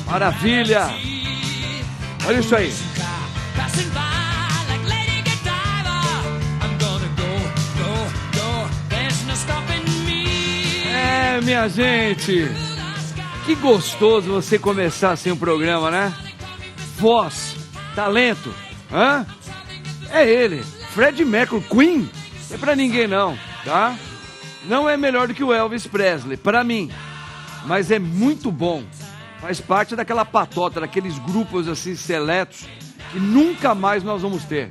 Maravilha! Olha isso aí. É, minha gente, que gostoso você começar assim o programa, né? Voz, talento, hã? É ele, Freddie Mercury, Queen. Não é pra ninguém não, tá? Não é melhor do que o Elvis Presley, pra mim. Mas é muito bom. Faz parte daquela patota, daqueles grupos assim seletos que nunca mais nós vamos ter.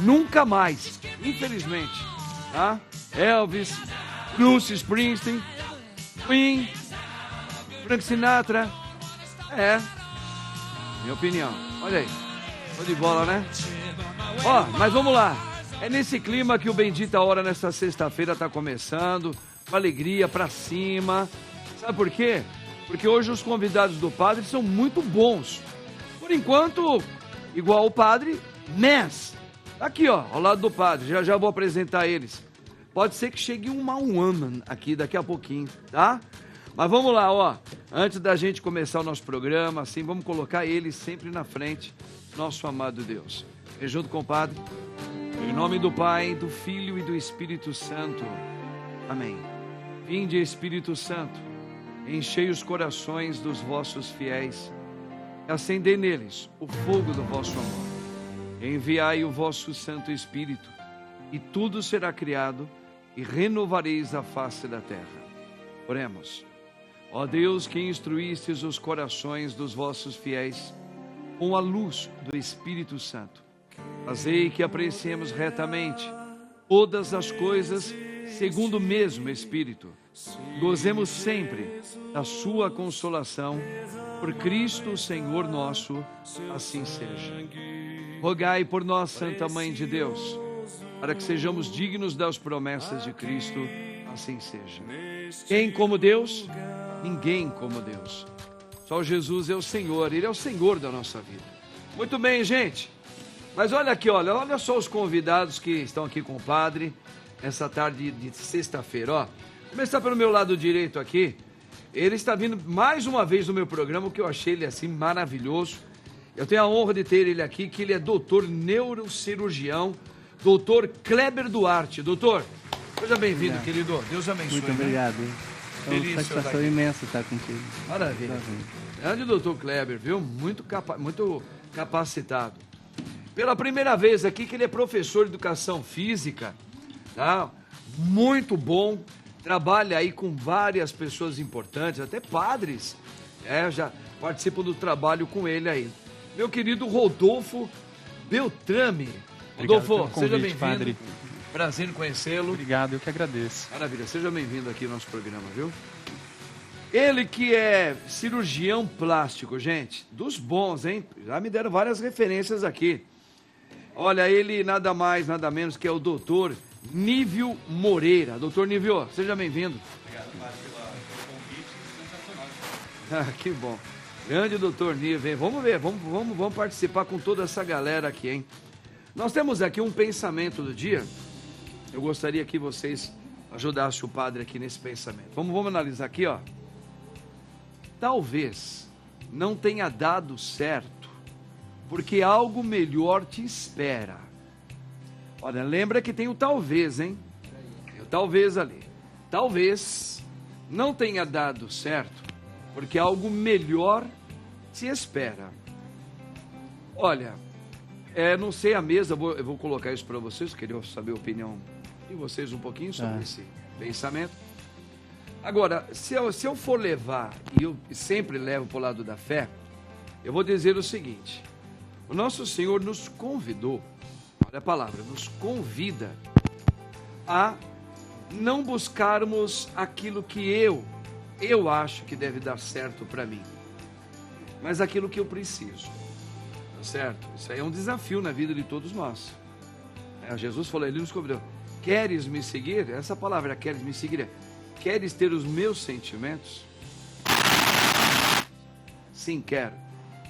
Nunca mais, infelizmente, tá? Elvis, Bruce Springsteen, Queen, Frank Sinatra. É, minha opinião. Olha aí, tô de bola, né? Ó, mas vamos lá. É nesse clima que o Bendita Hora nesta sexta-feira tá começando, com alegria pra cima. Sabe por quê? Porque hoje os convidados do padre são muito bons. Por enquanto, igual o padre, mas aqui ó, ao lado do padre, já vou apresentar eles. Pode ser que chegue um Woman aqui daqui a pouquinho, tá? Mas vamos lá, ó. Antes da gente começar o nosso programa, assim, vamos colocar eles sempre na frente, nosso amado Deus. Vem junto com o padre. Em nome do Pai, do Filho e do Espírito Santo. Amém. Vinde, Espírito Santo, enchei os corações dos vossos fiéis, e acendei neles o fogo do vosso amor. Enviai o vosso Santo Espírito, e tudo será criado, e renovareis a face da terra. Oremos. Ó Deus, que instruístes os corações dos vossos fiéis com a luz do Espírito Santo, fazei que apreciemos retamente todas as coisas segundo o mesmo Espírito. Gozemos sempre da sua consolação, por Cristo Senhor nosso, assim seja. Rogai por nós, Santa Mãe de Deus, para que sejamos dignos das promessas de Cristo, assim seja. Quem como Deus? Ninguém como Deus. Só Jesus é o Senhor, Ele é o Senhor da nossa vida. Muito bem, gente. Mas olha aqui, olha só os convidados que estão aqui com o padre essa tarde de sexta-feira, ó. Começar pelo meu lado direito aqui. Ele está vindo mais uma vez no meu programa, que eu achei ele assim maravilhoso. Eu tenho a honra de ter ele aqui, que ele é doutor neurocirurgião, doutor Kleber Duarte. Doutor, seja bem-vindo, querido. Deus abençoe. Muito obrigado. É uma satisfação imensa estar contigo. Maravilha. Grande doutor Kleber, viu? Muito capacitado. Pela primeira vez aqui que ele é professor de educação física, tá? Muito bom. Trabalha aí com várias pessoas importantes, até padres, já participam do trabalho com ele aí. Meu querido Rodolfo Beltrame. Rodolfo, seja bem-vindo. Prazer em conhecê-lo. Obrigado, eu que agradeço. Maravilha, seja bem-vindo aqui no nosso programa, viu? Ele que é cirurgião plástico, gente, dos bons, hein? Já me deram várias referências aqui. Olha, ele nada mais, nada menos que é o doutor Nívio Moreira. Doutor Nívio, seja bem-vindo. Obrigado, Mário, pelo convite. Sensacional. Que bom. Grande doutor Nívio, hein? Vamos ver, vamos participar com toda essa galera aqui, hein? Nós temos aqui um pensamento do dia. Eu gostaria que vocês ajudassem o padre aqui nesse pensamento. Vamos analisar aqui, ó. Talvez não tenha dado certo porque algo melhor te espera. Olha, lembra que tem o talvez, hein? Tem o talvez ali. Talvez não tenha dado certo porque algo melhor te espera. Olha, não sei a mesa, eu vou colocar isso para vocês, queria saber a opinião de vocês um pouquinho sobre esse pensamento. Agora, se eu for levar, e eu sempre levo para o lado da fé, eu vou dizer o seguinte: o nosso Senhor nos convidou, olha a palavra, nos convida a não buscarmos aquilo que eu acho que deve dar certo para mim, mas aquilo que eu preciso, tá certo? Isso aí é um desafio na vida de todos nós. Jesus falou, Ele nos convidou, queres me seguir? Essa palavra, queres me seguir, queres ter os meus sentimentos? Sim, quero.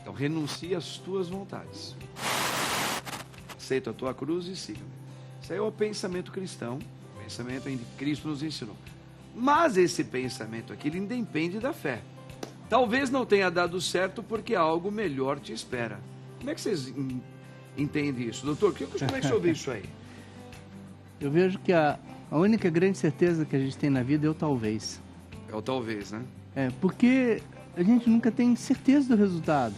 Então renuncia às tuas vontades. Aceita a tua cruz e siga-me. Isso aí é o pensamento cristão, o pensamento em que Cristo nos ensinou. Mas esse pensamento aqui, ele independe da fé. Talvez não tenha dado certo porque algo melhor te espera. Como é que vocês entendem isso? Doutor, como é que o senhor vê isso aí? Eu vejo que a única grande certeza que a gente tem na vida é o talvez. É o talvez, né? Porque a gente nunca tem certeza do resultado.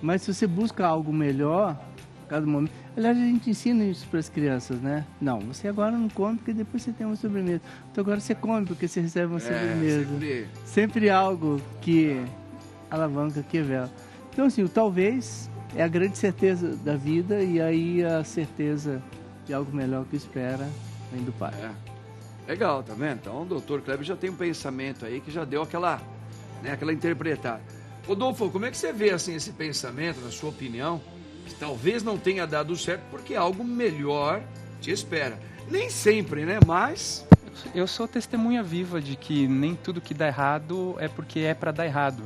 Mas se você busca algo melhor, cada momento... Aliás, a gente ensina isso para as crianças, né? Não, você agora não come porque depois você tem uma sobremesa. Então agora você come porque você recebe uma sobremesa. Sempre algo que alavanca, que vela. Então assim, o talvez é a grande certeza da vida e aí a certeza de algo melhor que espera vem do Pai. Legal, tá vendo? Então o doutor Kleber já tem um pensamento aí que já deu aquela interpretada. Rodolfo, como é que você vê assim esse pensamento, na sua opinião? Que talvez não tenha dado certo porque algo melhor te espera. Nem sempre, né? Mas... Eu sou testemunha viva de que nem tudo que dá errado é porque é para dar errado.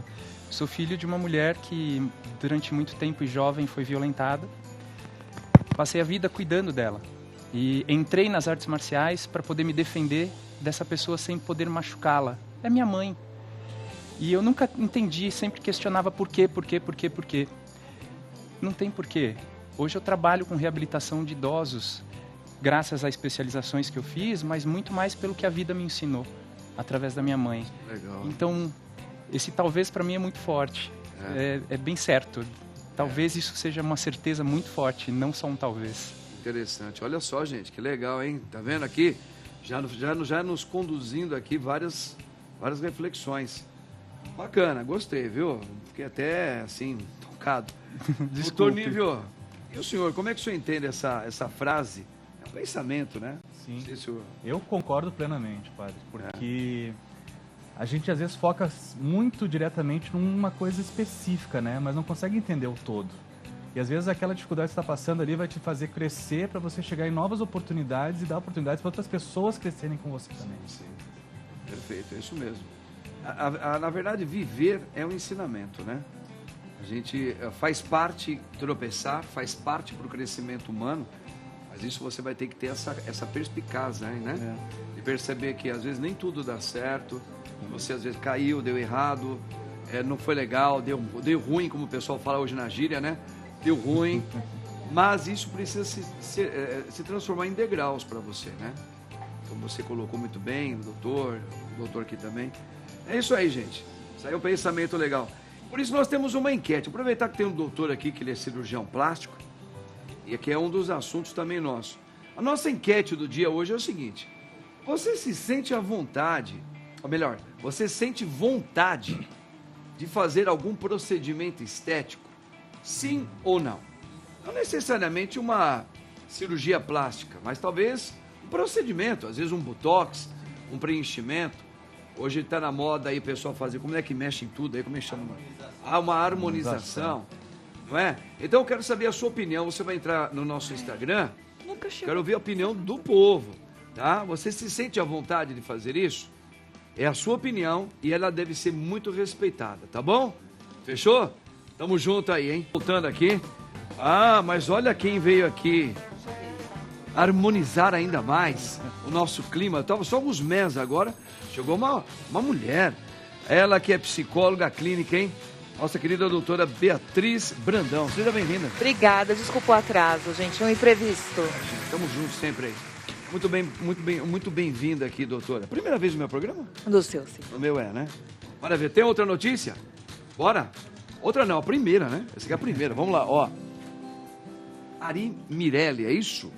Sou filho de uma mulher que durante muito tempo e jovem foi violentada. Passei a vida cuidando dela. E entrei nas artes marciais para poder me defender dessa pessoa sem poder machucá-la. É minha mãe. E eu nunca entendi, sempre questionava por quê. Não tem porquê. Hoje eu trabalho com reabilitação de idosos, graças a especializações que eu fiz, mas muito mais pelo que a vida me ensinou, através da minha mãe. Legal. Então, esse talvez para mim é muito forte. É bem certo. Talvez isso seja uma certeza muito forte, não só um talvez. Interessante. Olha só, gente, que legal, hein? Tá vendo aqui? Já nos conduzindo aqui várias reflexões. Bacana, gostei, viu? Fiquei até, assim, tocado. Doutor Nívio, e o senhor, como é que o senhor entende essa frase? É um pensamento, né? Sim, Não sei se eu concordo plenamente, padre, porque a gente às vezes foca muito diretamente numa coisa específica, né? Mas não consegue entender o todo. E às vezes aquela dificuldade que você está passando ali vai te fazer crescer para você chegar em novas oportunidades e dar oportunidades para outras pessoas crescerem com você também. Sim, perfeito, é isso mesmo. Na verdade, viver é um ensinamento, né? A gente faz parte tropeçar, faz parte para o crescimento humano, mas isso você vai ter que ter essa perspicácia, né? De perceber que às vezes nem tudo dá certo, você às vezes caiu, deu errado, não foi legal, deu ruim, como o pessoal fala hoje na gíria, né? Deu ruim, mas isso precisa se transformar em degraus para você, né? Como você colocou muito bem, o doutor aqui também. É isso aí, gente. Isso aí é um pensamento legal. Por isso nós temos uma enquete. Aproveitar que tem um doutor aqui, que ele é cirurgião plástico, e aqui é um dos assuntos também nosso. A nossa enquete do dia hoje é o seguinte: você se sente à vontade, ou melhor, você sente vontade de fazer algum procedimento estético? Sim ou não? Não necessariamente uma cirurgia plástica, mas talvez um procedimento, às vezes um botox, um preenchimento. Hoje está na moda aí o pessoal fazer, como é que mexe em tudo aí, como é que chama? Uma harmonização, não é? Então eu quero saber a sua opinião, você vai entrar no nosso Instagram, quero ouvir a opinião do povo, tá? Você se sente à vontade de fazer isso? É a sua opinião e ela deve ser muito respeitada, tá bom? Fechou? Tamo junto aí, hein? Voltando aqui. Mas olha quem veio aqui harmonizar ainda mais o nosso clima. Estava só uns meses agora, chegou uma mulher. Ela que é psicóloga clínica, hein? Nossa querida doutora Beatriz Brandão. Seja bem-vinda. Obrigada, desculpa o atraso, gente, um imprevisto. Estamos juntos sempre aí. Muito bem-vinda aqui, doutora. Primeira vez no meu programa? Do seu, sim. O meu né? Maravilha. Tem outra notícia? Bora? Outra não, a primeira, né? Essa aqui é a primeira. Vamos lá, ó. Ari Mirelli, é isso?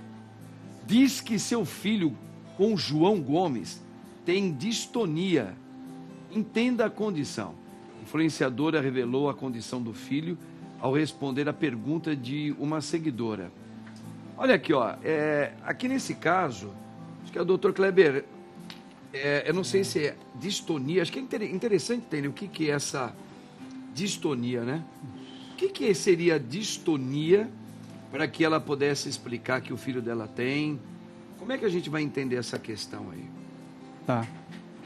Diz que seu filho com João Gomes tem distonia. Entenda a condição. A influenciadora revelou a condição do filho ao responder a pergunta de uma seguidora. Olha aqui, ó. Aqui nesse caso, acho que é o Dr. Kleber. Eu não sei se é distonia. Acho que é interessante entender o que é essa distonia, né? O que seria distonia para que ela pudesse explicar que o filho dela tem? Como é que a gente vai entender essa questão aí? Tá.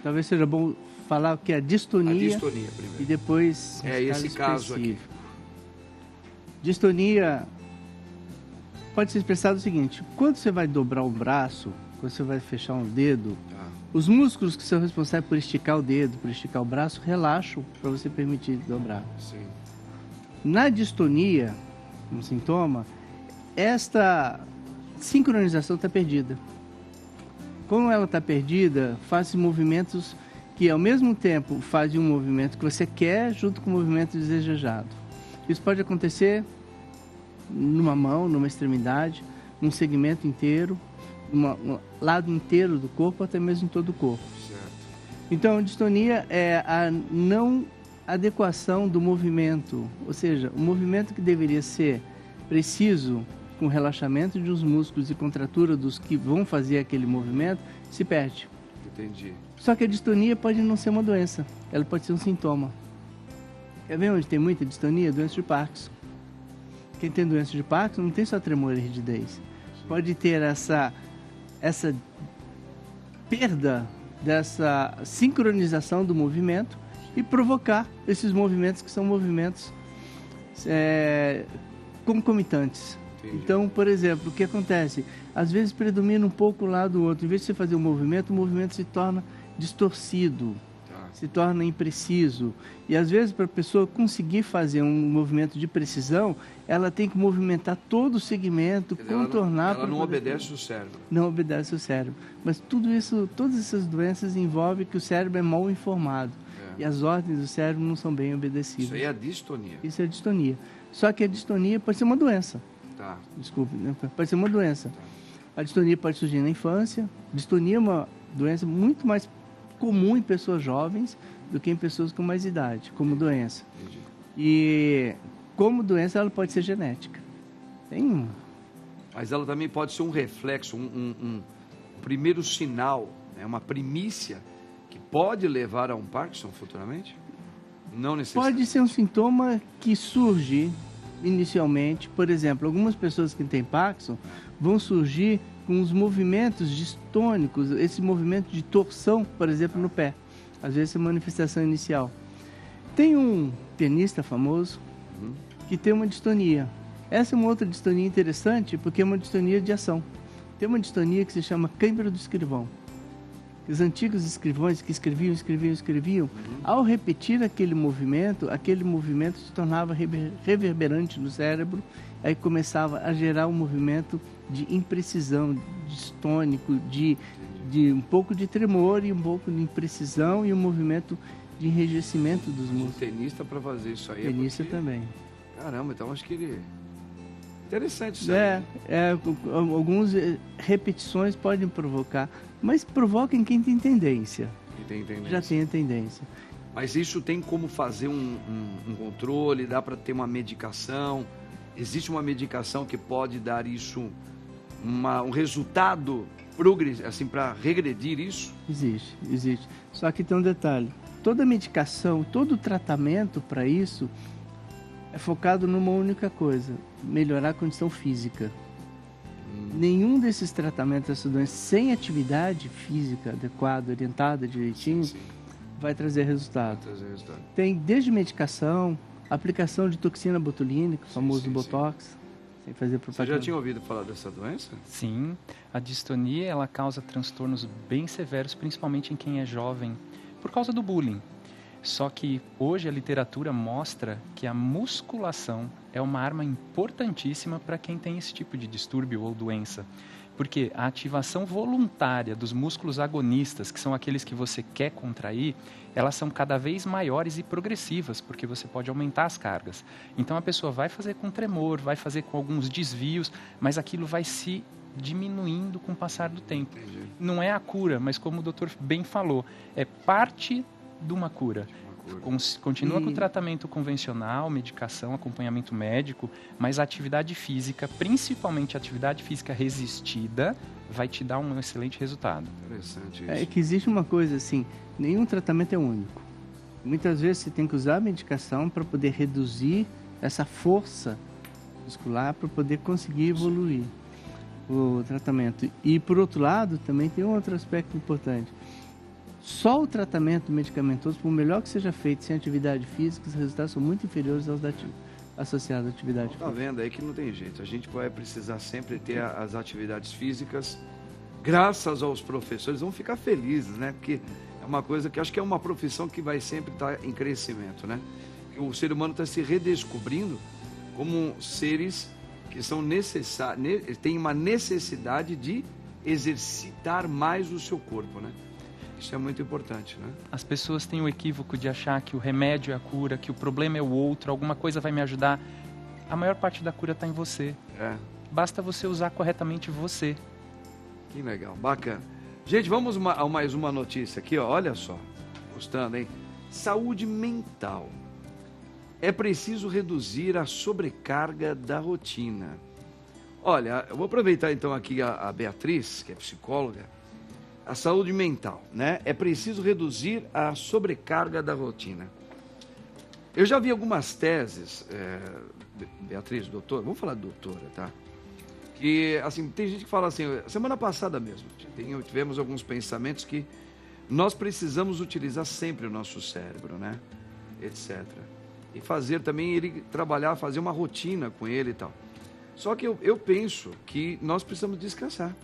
Talvez seja bom falar o que é distonia. A distonia primeiro. E depois esse caso aqui. Distonia pode ser expressado o seguinte: quando você vai dobrar o braço, quando você vai fechar um dedo, Os músculos que são responsáveis por esticar o dedo, por esticar o braço, relaxam para você permitir dobrar. Sim. Na distonia, um sintoma, esta sincronização está perdida. Como ela está perdida, faz movimentos que ao mesmo tempo fazem um movimento que você quer junto com o movimento desejado. Isso pode numa mão, numa extremidade, num segmento inteiro, um lado inteiro do corpo, até mesmo em todo o corpo. Certo. Então, a distonia é a não adequação do movimento, ou seja, o movimento que deveria ser preciso com relaxamento de uns músculos e contratura dos que vão fazer aquele movimento, se perde. Entendi. Só que a distonia pode não ser uma doença, ela pode ser um sintoma. Quer ver onde tem muita distonia? Doença de Parkinson. Quem tem doença de Parkinson não tem só tremor e rigidez. Pode ter essa perda dessa sincronização do movimento e provocar esses movimentos que são movimentos concomitantes. Entendi. Então, por exemplo, o que acontece? Às vezes predomina um pouco um lado do outro. Em vez de você fazer o movimento se torna distorcido, se torna impreciso. E às vezes, para a pessoa conseguir fazer um movimento de precisão, ela tem que movimentar todo o segmento, Quer dizer, contornar... Ela não obedece o cérebro. Não obedece o cérebro. Mas tudo isso, todas essas doenças envolvem que o cérebro é mal informado. E as ordens do cérebro não são bem obedecidas. Isso aí é a distonia. Isso é a distonia. Só que a distonia pode ser uma doença. Tá. Desculpe, né? Pode ser uma doença. A distonia pode surgir na infância. Distonia é uma doença muito mais comum em pessoas jovens do que em pessoas com mais idade, como doença. Entendi. E como doença ela pode ser genética. Mas ela também pode ser um reflexo, um primeiro sinal, né? Uma primícia que pode levar a um Parkinson futuramente? Não necessariamente. Pode ser um sintoma que surge inicialmente. Por exemplo, algumas pessoas que têm Parkinson vão surgir com os movimentos distônicos, esse movimento de torção, por exemplo, no pé. Às vezes é manifestação inicial. Tem um pianista famoso que tem uma distonia. Essa é uma outra distonia interessante porque é uma distonia de ação. Tem uma distonia que se chama câimbra do escrivão. Os antigos escrivões que escreviam, ao repetir aquele movimento se tornava reverberante no cérebro, aí começava a gerar um movimento de imprecisão, distônico, de um pouco de tremor e um pouco de imprecisão e um movimento de enrijecimento dos músculos. Um tenista para fazer isso aí. Tenista também. Caramba, então acho que ele... Interessante isso aí. Algumas repetições podem provocar, mas provoquem quem tem tendência. Já tem a tendência. Mas isso tem como fazer um controle, dá para ter uma medicação? Existe uma medicação que pode dar isso, um resultado assim, para regredir isso? Existe. Só que tem um detalhe. Toda medicação, todo tratamento para isso é focado numa única coisa: melhorar a condição física. Nenhum desses tratamentos dessa doença sem atividade física adequada, orientada direitinho, vai trazer resultado. Tem desde medicação, aplicação de toxina botulínica, o famoso Botox, sem fazer propaganda. Você já tinha ouvido falar dessa doença? Sim, a distonia ela causa transtornos bem severos, principalmente em quem é jovem, por causa do bullying. Só que hoje a literatura mostra que a musculação é uma arma importantíssima para quem tem esse tipo de distúrbio ou doença. Porque a ativação voluntária dos músculos agonistas, que são aqueles que você quer contrair, elas são cada vez maiores e progressivas, porque você pode aumentar as cargas. Então a pessoa vai fazer com tremor, vai fazer com alguns desvios, mas aquilo vai se diminuindo com o passar do tempo. Entendi. Não é a cura, mas como o doutor bem falou, é parte de uma cura. Continua com o tratamento convencional, medicação, acompanhamento médico, mas a atividade física, principalmente a atividade física resistida, vai te dar um excelente resultado. Interessante isso. É que existe uma coisa assim, nenhum tratamento é único. Muitas vezes você tem que usar a medicação para poder reduzir essa força muscular para poder conseguir evoluir o tratamento. E por outro lado, também tem um outro aspecto importante. Só o tratamento medicamentoso, por melhor que seja feito sem atividade física, os resultados são muito inferiores aos associados à atividade física. Tá vendo aí que não tem jeito. A gente vai precisar sempre ter as atividades físicas graças aos professores, vão ficar felizes, né? Porque é uma coisa que acho que é uma profissão que vai sempre estar em crescimento, né? O ser humano está se redescobrindo como seres que são necessários, tem uma necessidade de exercitar mais o seu corpo, né? Isso é muito importante, né? As pessoas têm o equívoco de achar que o remédio é a cura, que o problema é o outro, alguma coisa vai me ajudar. A maior parte da cura está em você. Basta você usar corretamente você. Que legal, bacana. Gente, vamos a mais uma notícia aqui, ó. Olha só. Gostando, hein? Saúde mental. É preciso reduzir a sobrecarga da rotina. Olha, eu vou aproveitar então aqui a Beatriz, que é psicóloga. A saúde mental, né? É preciso reduzir a sobrecarga da rotina. Eu já vi algumas teses, Beatriz, doutora, vamos falar de doutora, tá? Que, assim, tem gente que fala assim, semana passada mesmo, tivemos alguns pensamentos que nós precisamos utilizar sempre o nosso cérebro, né? Etc. E fazer também ele trabalhar, fazer uma rotina com ele e tal. Só que eu penso que nós precisamos descansar.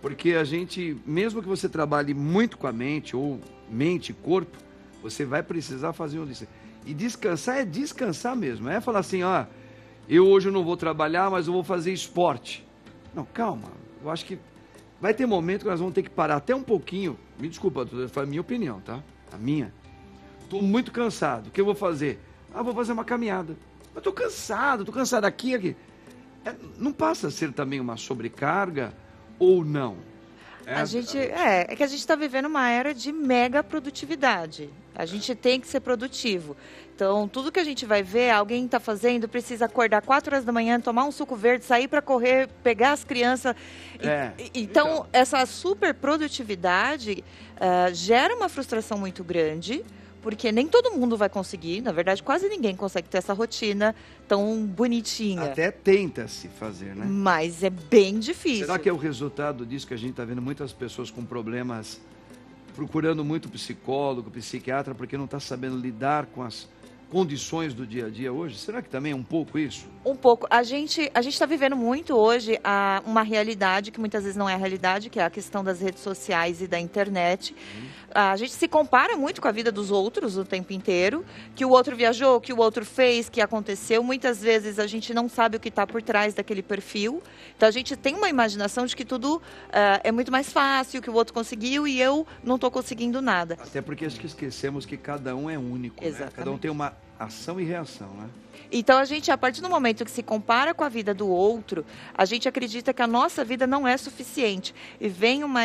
Porque a gente, mesmo que você trabalhe muito com a mente, ou mente e corpo, você vai precisar fazer um descanso. E descansar é descansar mesmo. É falar assim, ó, eu hoje não vou trabalhar, mas eu vou fazer esporte. Não, calma. Eu acho que vai ter momento que nós vamos ter que parar até um pouquinho. Me desculpa, foi a minha opinião, tá? A minha. Estou muito cansado. O que eu vou fazer? Vou fazer uma caminhada. Eu estou cansado aqui. Não passa a ser também uma sobrecarga ou não? É que a gente está vivendo uma era de mega produtividade. A gente tem que ser produtivo. Então, tudo que a gente vai ver, alguém está fazendo, precisa acordar 4 horas da manhã, tomar um suco verde, sair para correr, pegar as crianças. Então, essa super produtividade gera uma frustração muito grande, porque nem todo mundo vai conseguir, na verdade, quase ninguém consegue ter essa rotina tão bonitinha. Até tenta-se fazer, né? Mas é bem difícil. Será que é o resultado disso que a gente está vendo muitas pessoas com problemas, procurando muito psicólogo, psiquiatra, porque não está sabendo lidar com as condições do dia a dia hoje? Será que também é um pouco isso? Um pouco. A gente está vivendo muito hoje uma realidade que muitas vezes não é a realidade, que é a questão das redes sociais e da internet. A gente se compara muito com a vida dos outros o tempo inteiro, que o outro viajou, que o outro fez, que aconteceu. Muitas vezes a gente não sabe o que está por trás daquele perfil. Então a gente tem uma imaginação de que tudo é muito mais fácil, que o outro conseguiu e eu não estou conseguindo nada. Até porque acho que esquecemos que cada um é único, né? Cada um tem uma ação e reação, né? Então, a gente, a partir do momento que se compara com a vida do outro, a gente acredita que a nossa vida não é suficiente. E vem uma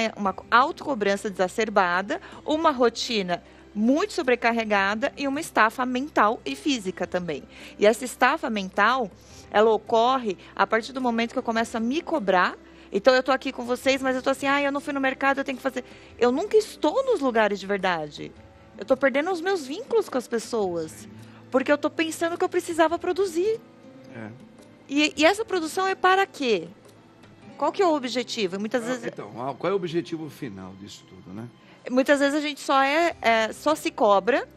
autocobrança exacerbada, uma rotina muito sobrecarregada e uma estafa mental e física também. E essa estafa mental, ela ocorre a partir do momento que eu começo a me cobrar. Então, eu estou aqui com vocês, mas eu estou assim, eu não fui no mercado, eu tenho que fazer... Eu nunca estou nos lugares de verdade. Eu estou perdendo os meus vínculos com as pessoas. Porque eu estou pensando que eu precisava produzir. E essa produção é para quê? Qual que é o objetivo? Muitas vezes... Então, qual é o objetivo final disso tudo, né? Muitas vezes a gente só se cobra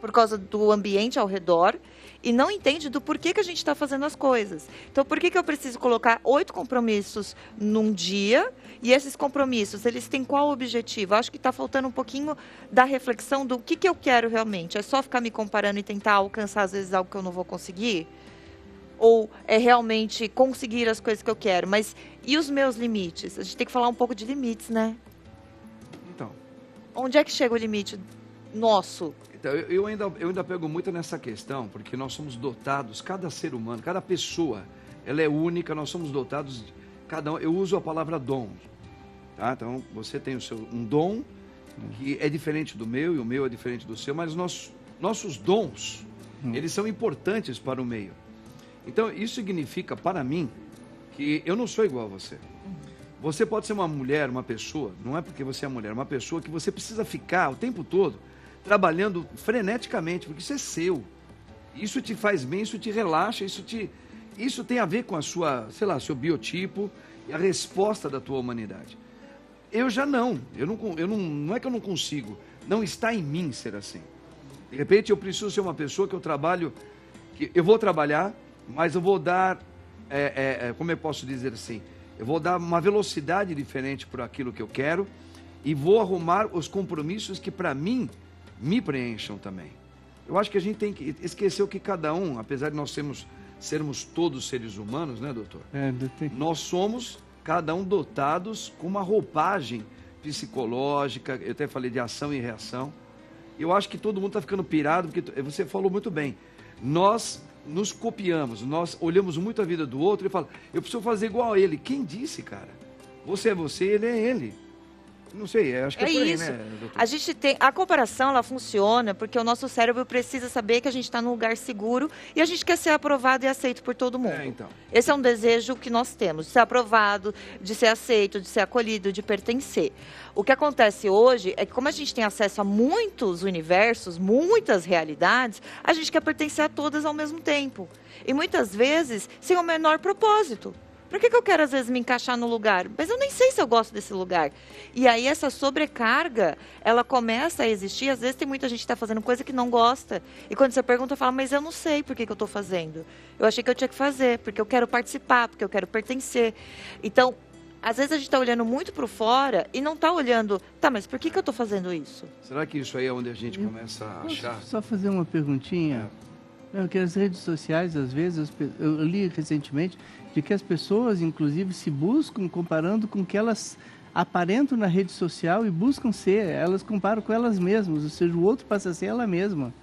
por causa do ambiente ao redor e não entende do porquê que a gente está fazendo as coisas. Então, por que eu preciso colocar 8 compromissos num dia e esses compromissos, eles têm qual objetivo? Eu acho que está faltando um pouquinho da reflexão do que eu quero realmente. É só ficar me comparando e tentar alcançar, às vezes, algo que eu não vou conseguir? Ou é realmente conseguir as coisas que eu quero? Mas e os meus limites? A gente tem que falar um pouco de limites, né? Então. Onde é que chega o limite nosso? Então, eu ainda pego muito nessa questão, porque nós somos dotados, cada ser humano, cada pessoa, ela é única, nós somos dotados, cada um, eu uso a palavra dom, tá? Então, você tem um dom, que é diferente do meu, e o meu é diferente do seu, mas nossos dons, eles são importantes para o meio. Então, isso significa, para mim, que eu não sou igual a você. Você pode ser uma mulher, uma pessoa, não é porque você é mulher, uma pessoa que você precisa ficar o tempo todo trabalhando freneticamente, porque isso é seu. Isso te faz bem, isso te relaxa, isso tem a ver com a sua, seu biotipo e a resposta da tua humanidade. Eu já não é que eu não consigo, não está em mim ser assim. De repente eu preciso ser uma pessoa que eu vou trabalhar, mas eu vou dar, como eu posso dizer assim, Eu vou dar uma velocidade diferente por aquilo que eu quero e vou arrumar os compromissos que, para mim, me preencham também. Eu acho que a gente tem que esquecer que cada um, apesar de nós sermos todos seres humanos, né, doutor? Nós somos, cada um, dotados com uma roupagem psicológica, eu até falei de ação e reação. Eu acho que todo mundo está ficando pirado, porque você falou muito bem. Nós nos copiamos, nós olhamos muito a vida do outro e falamos, eu preciso fazer igual a ele. Quem disse, cara? Você é você, ele é ele. Não sei, acho que é por aí, isso. né, doutor? A gente tem a comparação, ela funciona porque o nosso cérebro precisa saber que a gente está num lugar seguro e a gente quer ser aprovado e aceito por todo mundo. Então. Esse é um desejo que nós temos, de ser aprovado, de ser aceito, de ser acolhido, de pertencer. O que acontece hoje é que como a gente tem acesso a muitos universos, muitas realidades, a gente quer pertencer a todas ao mesmo tempo. E muitas vezes sem o menor propósito. Por que eu quero, às vezes, me encaixar no lugar? Mas eu nem sei se eu gosto desse lugar. E aí, essa sobrecarga, ela começa a existir. Às vezes, tem muita gente que está fazendo coisa que não gosta. E quando você pergunta, fala, mas eu não sei por que eu estou fazendo. Eu achei que eu tinha que fazer, porque eu quero participar, porque eu quero pertencer. Então, às vezes, a gente está olhando muito para fora e não está olhando, tá, mas por que eu estou fazendo isso? Será que isso aí é onde a gente começa a achar? Posso só fazer uma perguntinha? Porque as redes sociais, às vezes, eu li recentemente de que as pessoas, inclusive, se buscam comparando com o que elas aparentam na rede social e buscam ser. Elas comparam com elas mesmas, ou seja, o outro passa a ser ela mesma.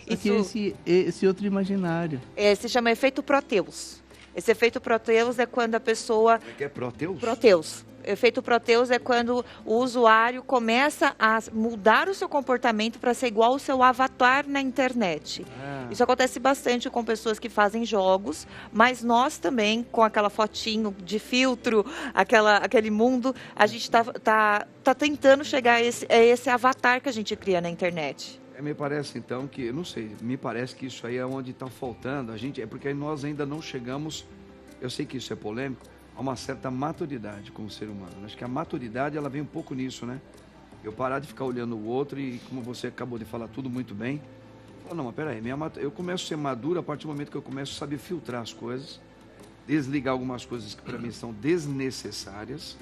Só que esse outro imaginário. Se chama efeito Proteus. Esse efeito Proteus é quando a pessoa... Como é que é Proteus? Proteus. Efeito Proteus é quando o usuário começa a mudar o seu comportamento para ser igual ao seu avatar na internet. Isso acontece bastante com pessoas que fazem jogos, mas nós também, com aquela fotinho de filtro, aquele mundo, a gente tá tentando chegar a esse avatar que a gente cria na internet. Me parece, então, que, eu não sei, me parece que isso aí é onde está faltando. É porque nós ainda não chegamos, eu sei que isso é polêmico, a uma certa maturidade como ser humano. Acho que a maturidade, ela vem um pouco nisso, né? Eu parar de ficar olhando o outro e, como você acabou de falar tudo muito bem, falar, não, mas peraí, eu começo a ser maduro a partir do momento que eu começo a saber filtrar as coisas, desligar algumas coisas que para mim são desnecessárias.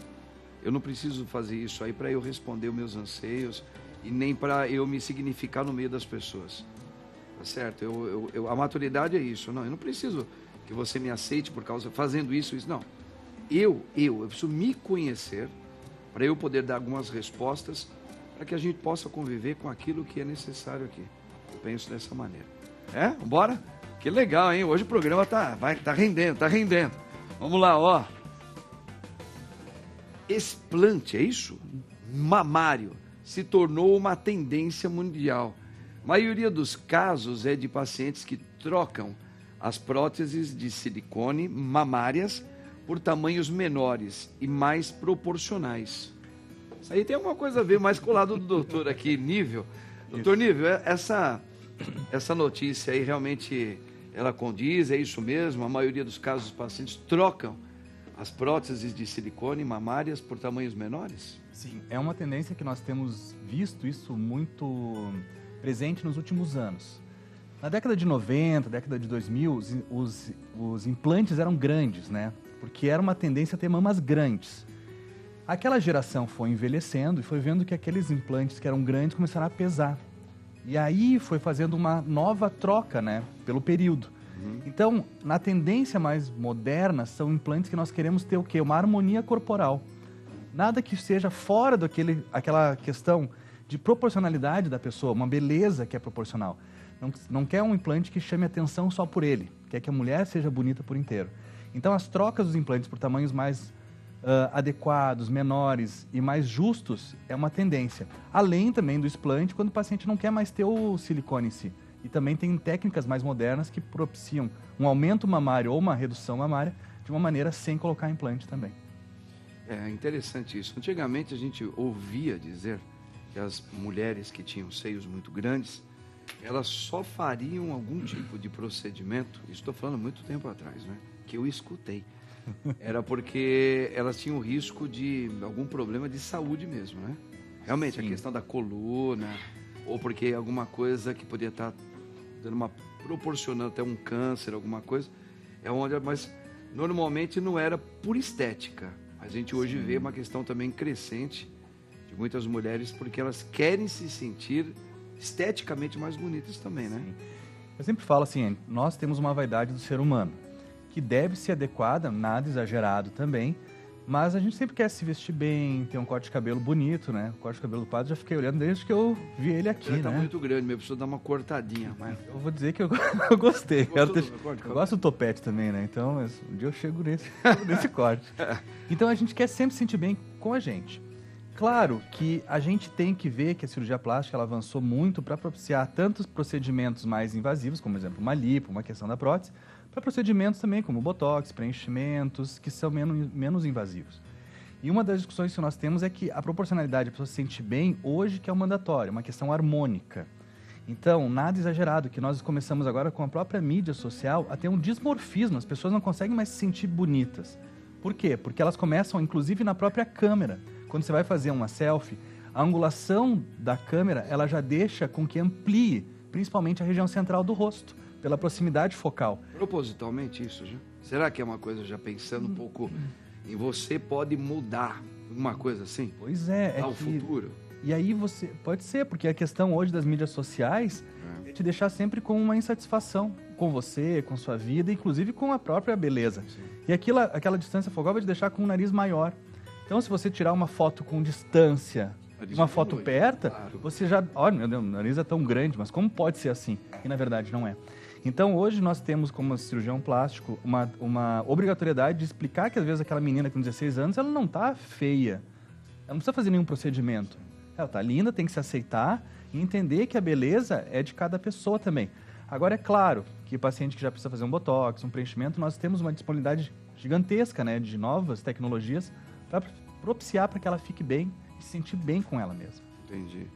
Eu não preciso fazer isso aí para eu responder os meus anseios e nem para eu me significar no meio das pessoas. Tá certo? A maturidade é isso. Não, eu não preciso que você me aceite por causa, fazendo isso. Não. Eu preciso me conhecer para eu poder dar algumas respostas para que a gente possa conviver com aquilo que é necessário aqui. Eu penso dessa maneira. Bora? Que legal, hein? Hoje o programa tá rendendo. Vamos lá, ó. Explante, é isso? Mamário se tornou uma tendência mundial. A maioria dos casos é de pacientes que trocam as próteses de silicone mamárias por tamanhos menores e mais proporcionais. Isso aí tem alguma coisa a ver mais com o lado do doutor aqui, Nível. Doutor Nível, essa notícia aí realmente ela condiz, é isso mesmo? A maioria dos casos os pacientes trocam as próteses de silicone mamárias por tamanhos menores? Sim, é uma tendência que nós temos visto isso muito presente nos últimos anos. Na década de 90, década de 2000, os implantes eram grandes, né? Porque era uma tendência a ter mamas grandes. Aquela geração foi envelhecendo e foi vendo que aqueles implantes que eram grandes começaram a pesar. E aí foi fazendo uma nova troca, né? Pelo período. Então, na tendência mais moderna, são implantes que nós queremos ter o quê? Uma harmonia corporal. Nada que seja fora daquela questão de proporcionalidade da pessoa, uma beleza que é proporcional. Não quer um implante que chame atenção só por ele, quer que a mulher seja bonita por inteiro. Então, as trocas dos implantes por tamanhos mais adequados, menores e mais justos é uma tendência. Além também do explante, quando o paciente não quer mais ter o silicone em si. E também tem técnicas mais modernas que propiciam um aumento mamário ou uma redução mamária de uma maneira sem colocar implante também. É interessante isso. Antigamente a gente ouvia dizer que as mulheres que tinham seios muito grandes, elas só fariam algum tipo de procedimento, estou falando muito tempo atrás, né? Que eu escutei. Era porque elas tinham risco de algum problema de saúde mesmo, né? Realmente, sim. A questão da coluna, ou porque alguma coisa que podia estar proporcionando até um câncer, alguma coisa, é onde, mas normalmente não era por estética. A gente hoje vê uma questão também crescente de muitas mulheres porque elas querem se sentir esteticamente mais bonitas também, né? Sim. Eu sempre falo assim, nós temos uma vaidade do ser humano, que deve ser adequada, nada exagerado também, mas a gente sempre quer se vestir bem, ter um corte de cabelo bonito, né? O corte de cabelo do padre já fiquei olhando desde que eu vi ele aqui, Ele né? tá muito grande, meu, preciso dar uma cortadinha. Mas... Eu vou dizer que eu gostei. Gostou do corte? Eu gosto do topete também, né? Então, um dia eu chego nesse corte. Então, a gente quer sempre se sentir bem com a gente. Claro que a gente tem que ver que a cirurgia plástica ela avançou muito para propiciar tantos procedimentos mais invasivos, como, por exemplo, uma lipo, uma questão da prótese, para procedimentos também como botox, preenchimentos, que são menos invasivos. E uma das discussões que nós temos é que a proporcionalidade da pessoa se sentir bem hoje que é o mandatório, uma questão harmônica. Então, nada exagerado, que nós começamos agora com a própria mídia social a ter um dismorfismo, as pessoas não conseguem mais se sentir bonitas. Por quê? Porque elas começam, inclusive, na própria câmera. Quando você vai fazer uma selfie, a angulação da câmera, ela já deixa com que amplie, principalmente a região central do rosto, pela proximidade focal. Propositalmente isso, já? Será que é uma coisa já pensando um pouco em você pode mudar uma coisa assim? Pois é. Ao futuro? E aí você... Pode ser, porque a questão hoje das mídias sociais é te deixar sempre com uma insatisfação com você, com sua vida, inclusive com a própria beleza. Sim. E aquela distância focal vai te deixar com um nariz maior. Então, se você tirar uma foto com distância, uma foto perto, claro, você já... Olha, meu Deus, o nariz é tão grande, mas como pode ser assim? E, na verdade, não é. Então, hoje nós temos, como cirurgião plástico, uma obrigatoriedade de explicar que, às vezes, aquela menina com 16 anos, ela não está feia. Ela não precisa fazer nenhum procedimento. Ela está linda, tem que se aceitar e entender que a beleza é de cada pessoa também. Agora, é claro que o paciente que já precisa fazer um botox, um preenchimento, nós temos uma disponibilidade gigantesca, né, de novas tecnologias para propiciar para que ela fique bem e se sentir bem com ela mesma. Entendi.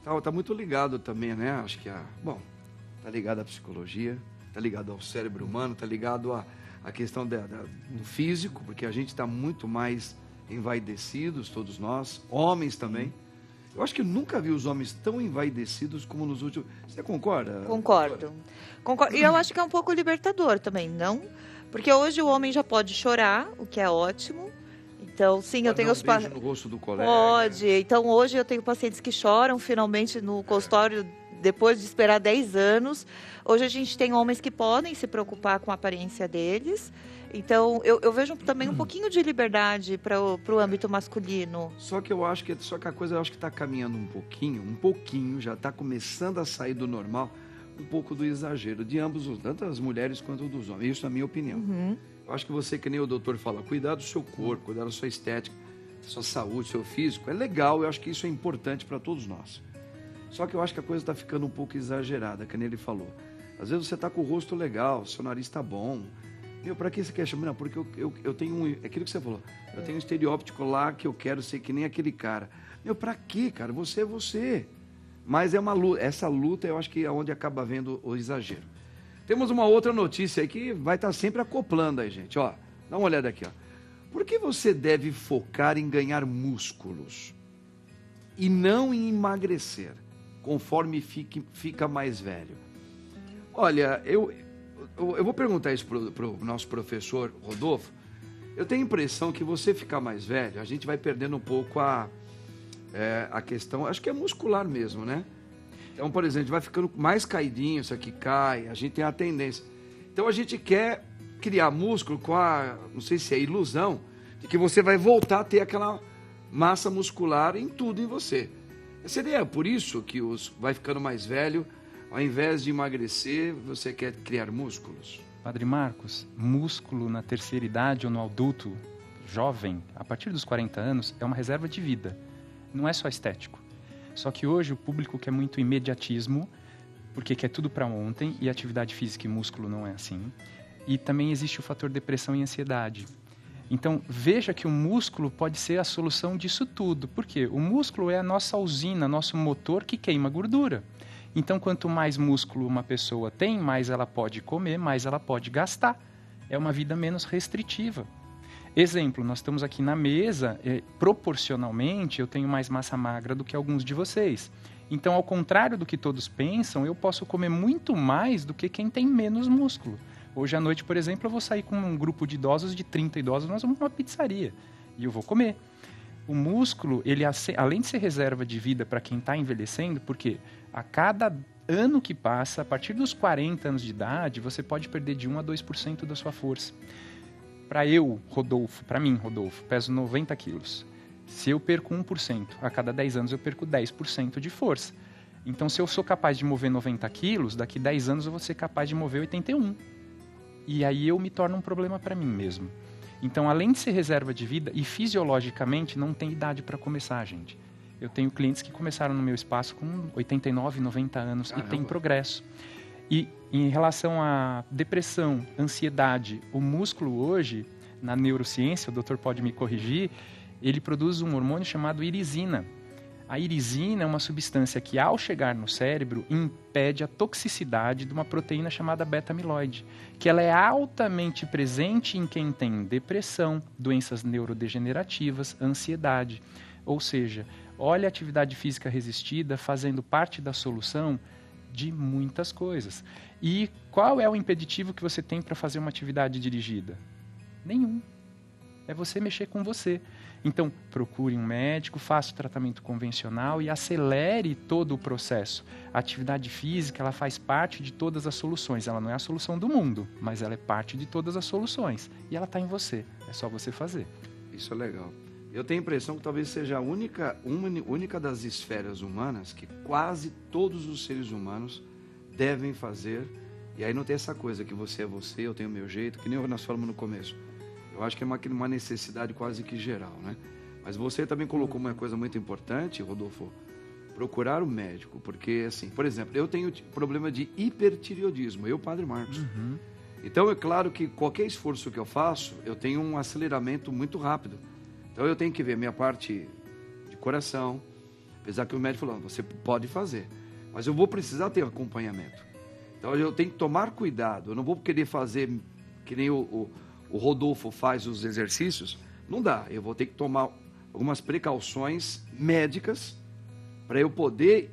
Tá muito ligado também, né? Acho que tá ligado à psicologia, tá ligado ao cérebro humano, tá ligado à questão do físico, porque a gente está muito mais envaidecidos, todos nós, homens também. Eu acho que eu nunca vi os homens tão envaidecidos como nos últimos... Você concorda? Concordo. E eu acho que é um pouco libertador também, não? Porque hoje o homem já pode chorar, o que é ótimo. Então, sim, eu tenho os pacientes... no rosto do colega. Pode. Então, hoje eu tenho pacientes que choram finalmente no consultório depois de esperar 10 anos. Hoje a gente tem homens que podem se preocupar com a aparência deles. Então, eu vejo também um pouquinho de liberdade para o âmbito masculino. Só que a coisa eu acho que está caminhando um pouquinho, já está começando a sair do normal, um pouco do exagero de ambos, tanto das mulheres quanto dos homens. Isso é a minha opinião. Uhum. Eu acho que você, que nem o doutor fala, cuidar do seu corpo, cuidar da sua estética, da sua saúde, do seu físico, é legal, eu acho que isso é importante para todos nós. Só que eu acho que a coisa está ficando um pouco exagerada, que nem ele falou. Às vezes você está com o rosto legal, seu nariz está bom. Meu, pra que você quer chamar? Não, porque eu tenho é aquilo que você falou. Eu tenho um estereótipo lá que eu quero ser que nem aquele cara. Meu, pra quê, cara? Você é você. Mas é uma luta. Essa luta eu acho que é onde acaba vendo o exagero. Temos uma outra notícia aí que vai estar sempre acoplando aí, gente. Ó, dá uma olhada aqui, ó. Por que você deve focar em ganhar músculos e não em emagrecer, conforme fica mais velho? Olha, eu vou perguntar isso para o nosso professor Rodolfo. Eu tenho a impressão que você ficar mais velho, a gente vai perdendo um pouco a questão, acho que é muscular mesmo, né? Então, por exemplo, a gente vai ficando mais caidinho, isso aqui cai, a gente tem a tendência. Então, a gente quer criar músculo com não sei se é ilusão, de que você vai voltar a ter aquela massa muscular em tudo em você. Seria por isso que vai ficando mais velho, ao invés de emagrecer, você quer criar músculos? Padre Marcos, músculo na terceira idade ou no adulto jovem, a partir dos 40 anos, é uma reserva de vida. Não é só estético. Só que hoje o público quer muito imediatismo, porque quer tudo para ontem, e atividade física e músculo não é assim. E também existe o fator depressão e ansiedade. Então, veja que o músculo pode ser a solução disso tudo. Por quê? O músculo é a nossa usina, nosso motor que queima gordura. Então, quanto mais músculo uma pessoa tem, mais ela pode comer, mais ela pode gastar. É uma vida menos restritiva. Exemplo, nós estamos aqui na mesa, proporcionalmente eu tenho mais massa magra do que alguns de vocês. Então, ao contrário do que todos pensam, eu posso comer muito mais do que quem tem menos músculo. Hoje à noite, por exemplo, eu vou sair com um grupo de idosos, de 30 idosos, nós vamos para uma pizzaria e eu vou comer. O músculo, ele além de ser reserva de vida para quem está envelhecendo, porque a cada ano que passa, a partir dos 40 anos de idade, você pode perder de 1 a 2% da sua força. Para mim, Rodolfo, peso 90 quilos. Se eu perco 1%, a cada 10 anos eu perco 10% de força. Então, se eu sou capaz de mover 90 quilos, daqui 10 anos eu vou ser capaz de mover 81. E aí eu me torno um problema para mim mesmo. Então, além de ser reserva de vida, e fisiologicamente não tem idade para começar, gente. Eu tenho clientes que começaram no meu espaço com 89, 90 anos. Caramba. E tem progresso. E em relação à depressão, ansiedade, o músculo hoje, na neurociência, o doutor pode me corrigir, ele produz um hormônio chamado irisina. A irisina é uma substância que, ao chegar no cérebro, impede a toxicidade de uma proteína chamada beta-amiloide, que ela é altamente presente em quem tem depressão, doenças neurodegenerativas, ansiedade. Ou seja, olha a atividade física resistida fazendo parte da solução de muitas coisas. E qual é o impeditivo que você tem para fazer uma atividade dirigida? Nenhum. É você mexer com você. Então, procure um médico, faça o tratamento convencional e acelere todo o processo. A atividade física, ela faz parte de todas as soluções. Ela não é a solução do mundo, mas ela é parte de todas as soluções. E ela está em você. É só você fazer. Isso é legal. Eu tenho a impressão que talvez seja a única das esferas humanas que quase todos os seres humanos devem fazer. E aí não tem essa coisa que você é você, eu tenho o meu jeito, que nem nós falamos no começo. Eu acho que é uma necessidade quase que geral, né? Mas você também colocou uma coisa muito importante, Rodolfo, procurar o médico, porque assim, por exemplo, eu tenho problema de hipertireoidismo, Padre Marcos. Uhum. Então é claro que qualquer esforço que eu faço, eu tenho um aceleramento muito rápido. Então eu tenho que ver minha parte de coração, apesar que o médico falou, você pode fazer, mas eu vou precisar ter acompanhamento. Então eu tenho que tomar cuidado, eu não vou querer fazer que nem o Rodolfo faz os exercícios, não dá. Eu vou ter que tomar algumas precauções médicas para eu poder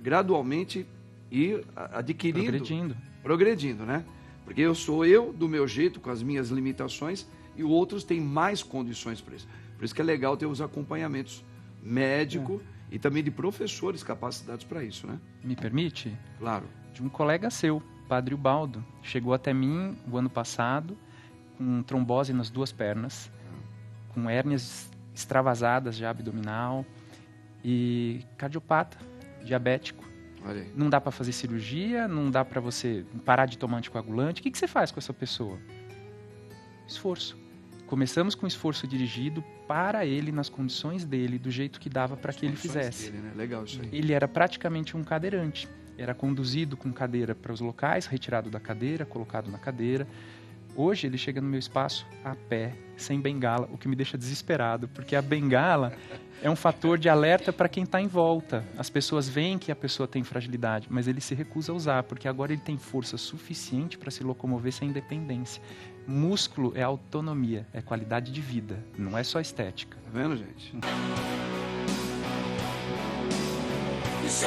gradualmente ir adquirindo, progredindo, né? Porque eu sou do meu jeito, com as minhas limitações, e outros têm mais condições para isso. Por isso que é legal ter os acompanhamentos médico e também de professores capacitados para isso, né? Me permite? Claro. De um colega seu, Padre Ubaldo, chegou até mim o ano passado, com trombose nas 2 pernas, com hérnias extravasadas já abdominal e cardiopata, diabético. Olha aí. Não dá para fazer cirurgia, não dá para você parar de tomar anticoagulante. O que você faz com essa pessoa? Esforço. Começamos com esforço dirigido para ele, nas condições dele, do jeito que dava para que ele fizesse. Dele, né? Legal isso aí. Ele era praticamente um cadeirante. Era conduzido com cadeira para os locais, retirado da cadeira, colocado na cadeira. Hoje ele chega no meu espaço a pé, sem bengala, o que me deixa desesperado, porque a bengala é um fator de alerta para quem está em volta. As pessoas veem que a pessoa tem fragilidade, mas ele se recusa a usar, porque agora ele tem força suficiente para se locomover sem independência. Músculo é autonomia, é qualidade de vida, não é só estética. Tá vendo, gente? Isso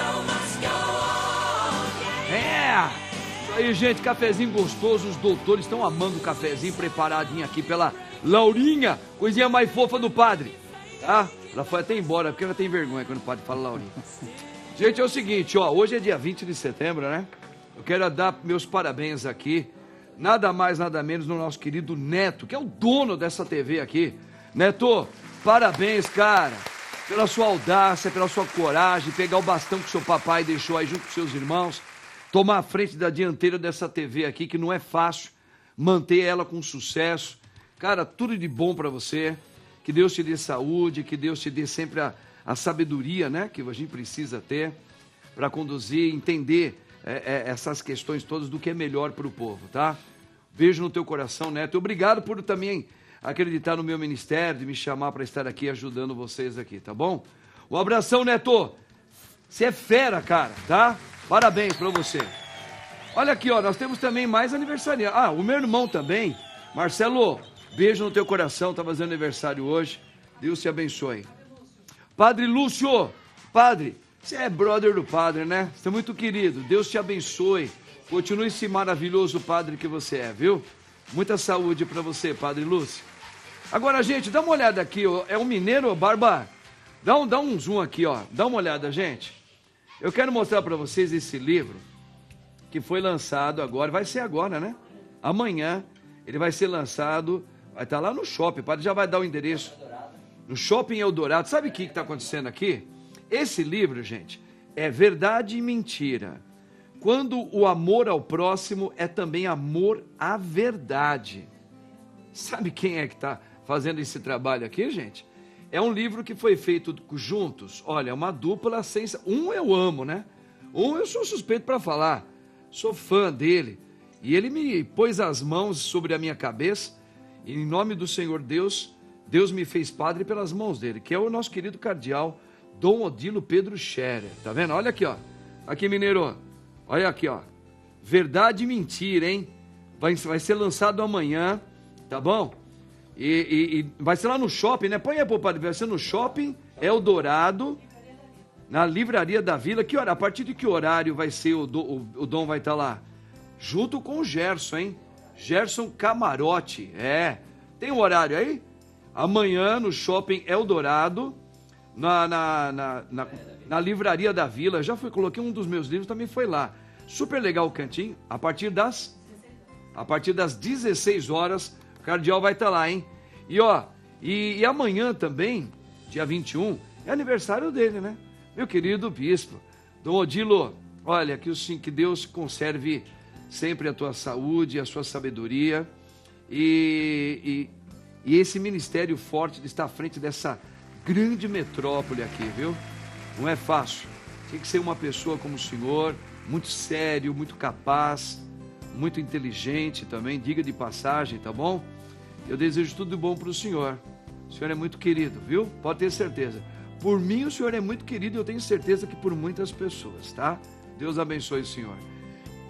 aí, gente, cafezinho gostoso, os doutores estão amando o cafezinho preparadinho aqui pela Laurinha, coisinha mais fofa do padre, tá? Ela foi até embora, porque ela tem vergonha quando o padre fala Laurinha. Gente, é o seguinte, ó, hoje é dia 20 de setembro, né? Eu quero dar meus parabéns aqui, nada mais, nada menos, no nosso querido Neto, que é o dono dessa TV aqui. Neto, parabéns, cara, pela sua audácia, pela sua coragem, pegar o bastão que seu papai deixou aí junto com seus irmãos, tomar a frente da dianteira dessa TV aqui, que não é fácil, manter ela com sucesso. Cara, tudo de bom pra você, que Deus te dê saúde, que Deus te dê sempre a sabedoria, né, que a gente precisa ter para conduzir, entender essas questões todas do que é melhor para o povo, tá? Beijo no teu coração, Neto. Obrigado por também acreditar no meu ministério, de me chamar para estar aqui ajudando vocês aqui, tá bom? Um abração, Neto. Você é fera, cara, tá? Parabéns para você. Olha aqui, ó, nós temos também mais aniversariantes. Ah, o meu irmão também. Marcelo, beijo no teu coração, tá fazendo aniversário hoje. Deus te abençoe. Padre Lúcio, padre, você é brother do padre, né? Você é muito querido. Deus te abençoe. Continue esse maravilhoso padre que você é, viu? Muita saúde para você, Padre Lúcio. Agora, gente, dá uma olhada aqui, ó. É um mineiro, Barba? Dá um zoom aqui, ó. Dá uma olhada, gente. Eu quero mostrar para vocês esse livro que foi lançado agora. Vai ser agora, né? Amanhã ele vai ser lançado. Vai estar lá no shopping. O padre já vai dar o endereço. No Shopping Eldorado. Sabe o que está acontecendo aqui? Esse livro, gente, é Verdade e Mentira. Quando o amor ao próximo é também amor à verdade. Sabe quem é que está fazendo esse trabalho aqui, gente? É um livro que foi feito juntos. Olha, uma dupla Um eu amo, né? Um eu sou suspeito para falar. Sou fã dele. E ele me pôs as mãos sobre a minha cabeça. E em nome do Senhor Deus, Deus me fez padre pelas mãos dele, que é o nosso querido cardeal Dom Odilo Pedro Scherer. Tá vendo? Olha aqui, ó. Aqui, mineiro. Olha aqui, ó. Verdade e Mentira, hein? Vai ser lançado amanhã, tá bom? E vai ser lá no shopping, né? Põe aí, pô, padre. Vai ser no Shopping Eldorado, na Livraria da Vila. Que hora? A partir de que horário vai ser o Dom vai estar lá? Junto com o Gerson, hein? Gerson Camarote. É. Tem um horário aí? Amanhã no Shopping Eldorado, na Livraria da Vila. Já coloquei um dos meus livros, também foi lá. Super legal o cantinho. A partir das 16 horas, o cardeal vai estar lá, hein? E ó, e amanhã também, dia 21, é aniversário dele, né? Meu querido bispo, Dom Odilo, olha, que Deus conserve sempre a tua saúde, a sua sabedoria e esse ministério forte de estar à frente dessa grande metrópole aqui, viu? Não é fácil. Tem que ser uma pessoa como o senhor, muito sério, muito capaz, muito inteligente também, diga de passagem, tá bom? Eu desejo tudo de bom para o senhor. O senhor é muito querido, viu? Pode ter certeza. Por mim, o senhor é muito querido e eu tenho certeza que por muitas pessoas, tá? Deus abençoe o senhor.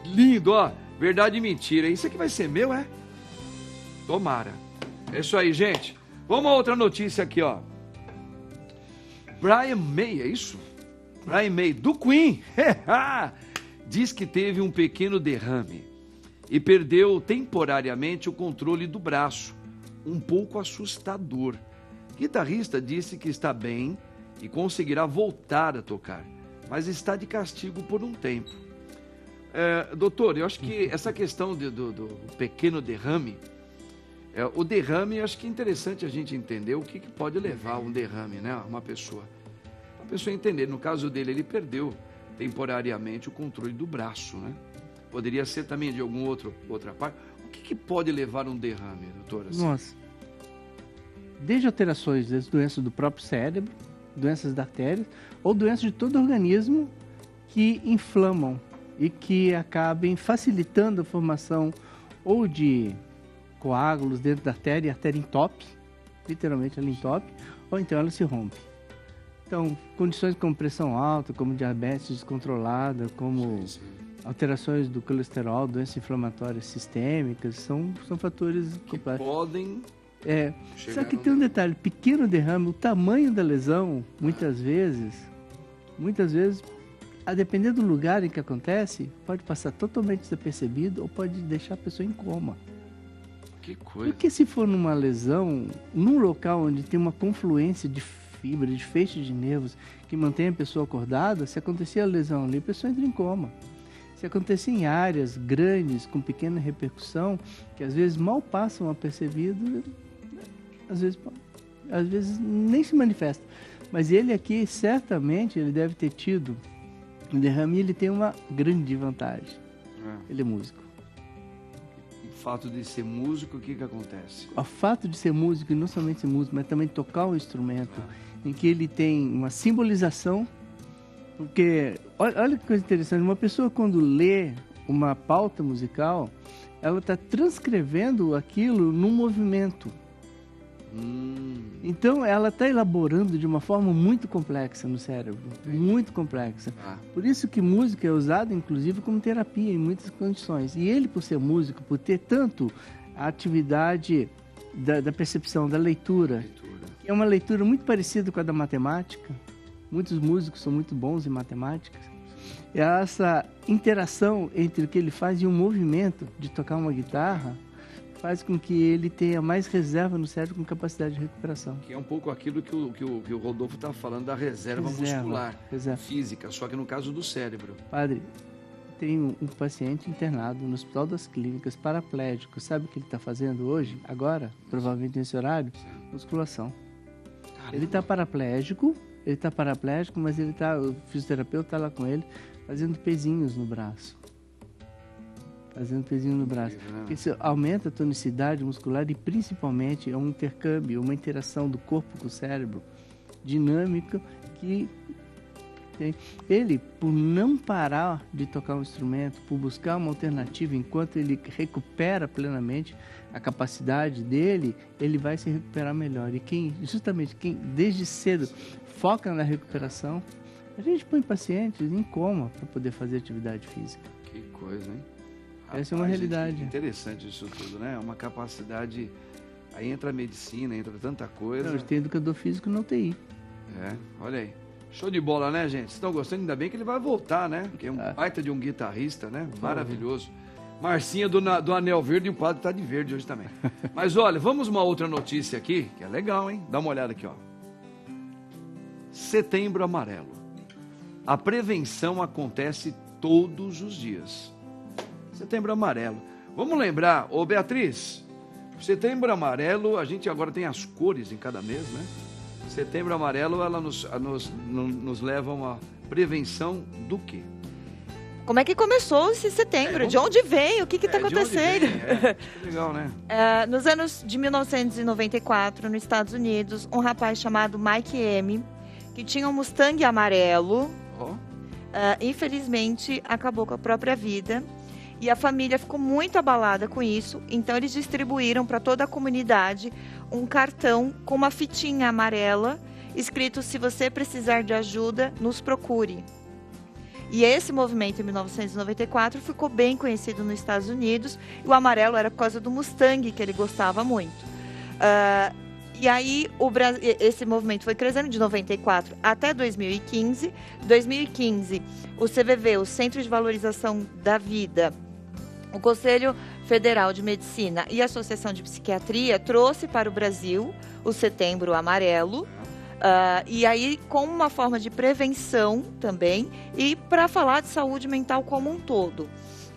Lindo, ó. Verdade e Mentira. Isso aqui vai ser meu, é? Tomara. É isso aí, gente. Vamos a outra notícia aqui, ó. Brian May, é isso? Brian May, do Queen. Diz que teve um pequeno derrame e perdeu temporariamente o controle do braço. Um pouco assustador. O guitarrista disse que está bem e conseguirá voltar a tocar, mas está de castigo por um tempo. Doutor, eu acho que essa questão do pequeno derrame, o derrame, eu acho que é interessante a gente entender o que pode levar a um derrame, né? Uma pessoa entender. No caso dele, ele perdeu temporariamente o controle do braço, né? Poderia ser também de outra parte. O que pode levar a um derrame, doutora? Nossa. Desde alterações das doenças do próprio cérebro, doenças da artéria, ou doenças de todo o organismo que inflamam e que acabem facilitando a formação ou de coágulos dentro da artéria, e a artéria entope, literalmente ela entope, ou então ela se rompe. Então, condições como pressão alta, como diabetes descontrolada, como alterações do colesterol, doenças inflamatórias sistêmicas, são fatores que podem... Só que tem um detalhe, pequeno derrame, o tamanho da lesão, muitas vezes, a depender do lugar em que acontece, pode passar totalmente desapercebido ou pode deixar a pessoa em coma. Que coisa. Porque se for numa lesão, num local onde tem uma confluência de fibra, de feixes de nervos que mantém a pessoa acordada, se acontecer a lesão ali, a pessoa entra em coma. Se acontecer em áreas grandes, com pequena repercussão, que às vezes mal passam apercebido, às vezes nem se manifesta. Mas ele aqui, certamente, ele deve ter tido um derrame e ele tem uma grande vantagem. Ele é músico. O fato de ser músico, o que acontece? O fato de ser músico, e não somente ser músico, mas também tocar um instrumento, em que ele tem uma simbolização. Porque, olha que coisa interessante, uma pessoa quando lê uma pauta musical, ela está transcrevendo aquilo num movimento. Então, ela está elaborando de uma forma muito complexa no cérebro, muito complexa. Por isso que música é usada, inclusive, como terapia em muitas condições. E ele, por ser músico, por ter tanto a atividade da percepção, da leitura, que é uma leitura muito parecida com a da matemática. Muitos músicos são muito bons em matemática. essa interação entre o que ele faz e o movimento de tocar uma guitarra faz com que ele tenha mais reserva no cérebro com capacidade de recuperação. Que é um pouco aquilo que o Rodolfo está falando da reserva muscular, reserva física, só que no caso do cérebro. Padre, tem um paciente internado no Hospital das Clínicas, paraplégico. Sabe o que ele está fazendo hoje, agora, provavelmente nesse horário? Musculação. Caramba. Ele está paraplégico, mas o fisioterapeuta está lá com ele, fazendo pezinhos no braço. Isso aumenta a tonicidade muscular e principalmente é um intercâmbio, uma interação do corpo com o cérebro dinâmica que tem. Ele, por não parar de tocar um instrumento, por buscar uma alternativa enquanto ele recupera plenamente a capacidade dele, ele vai se recuperar melhor. E quem desde cedo foca na recuperação, a gente põe pacientes em coma para poder fazer atividade física. Que coisa, hein? Essa é uma realidade. Interessante isso tudo, né? Uma capacidade... Aí entra a medicina, entra tanta coisa. Não, tem educador físico na UTI. Olha aí. Show de bola, né, gente? Vocês estão gostando? Ainda bem que ele vai voltar, né? Porque é um baita de um guitarrista, né? Maravilhoso. Marcinha do Anel Verde, e o padre tá de verde hoje também. Mas olha, vamos uma outra notícia aqui, que é legal, hein? Dá uma olhada aqui, ó. Setembro Amarelo. A prevenção acontece todos os dias. Setembro Amarelo. Vamos lembrar, ô Beatriz, Setembro Amarelo, a gente agora tem as cores em cada mês, né? Setembro Amarelo, ela nos leva a uma prevenção do quê? Como é que começou esse setembro? De onde veio? O que está acontecendo? Legal, né? Nos anos de 1994, nos Estados Unidos, um rapaz chamado Mike M., que tinha um Mustang amarelo, infelizmente acabou com a própria vida. E a família ficou muito abalada com isso, então eles distribuíram para toda a comunidade um cartão com uma fitinha amarela, escrito: se você precisar de ajuda, nos procure. E esse movimento, em 1994, ficou bem conhecido nos Estados Unidos, e o amarelo era por causa do Mustang, que ele gostava muito. E aí, esse movimento foi crescendo de 94 até 2015. 2015, o CVV, o Centro de Valorização da Vida, o Conselho Federal de Medicina e a Associação de Psiquiatria trouxe para o Brasil o Setembro Amarelo, e aí com uma forma de prevenção também e para falar de saúde mental como um todo.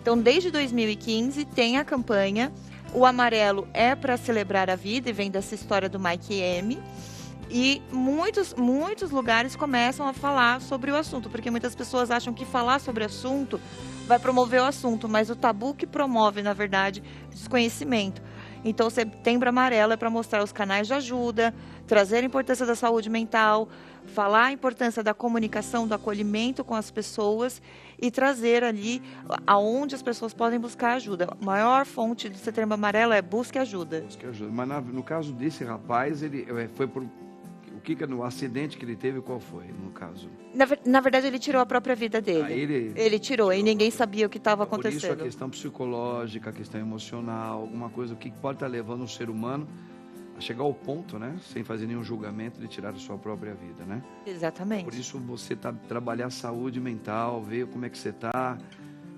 Então, desde 2015 tem a campanha O Amarelo é para celebrar a vida, e vem dessa história do Mike M. E muitos lugares começam a falar sobre o assunto, porque muitas pessoas acham que falar sobre o assunto vai promover o assunto, mas o tabu que promove, na verdade, desconhecimento. Então, o Setembro Amarelo é para mostrar os canais de ajuda, trazer a importância da saúde mental, falar a importância da comunicação, do acolhimento com as pessoas e trazer ali aonde as pessoas podem buscar ajuda. A maior fonte do Setembro Amarelo é busque ajuda. Busque ajuda. Mas no caso desse rapaz, ele foi por... no acidente que ele teve, qual foi, no caso? Na verdade, ele tirou a própria vida dele. Ele tirou, e ninguém sabia o que estava acontecendo. Por isso a questão psicológica, a questão emocional, alguma coisa, o que pode estar levando o ser humano a chegar ao ponto, né, sem fazer nenhum julgamento, de tirar a sua própria vida, né? Exatamente. Por isso você trabalhar a saúde mental, ver como é que você está,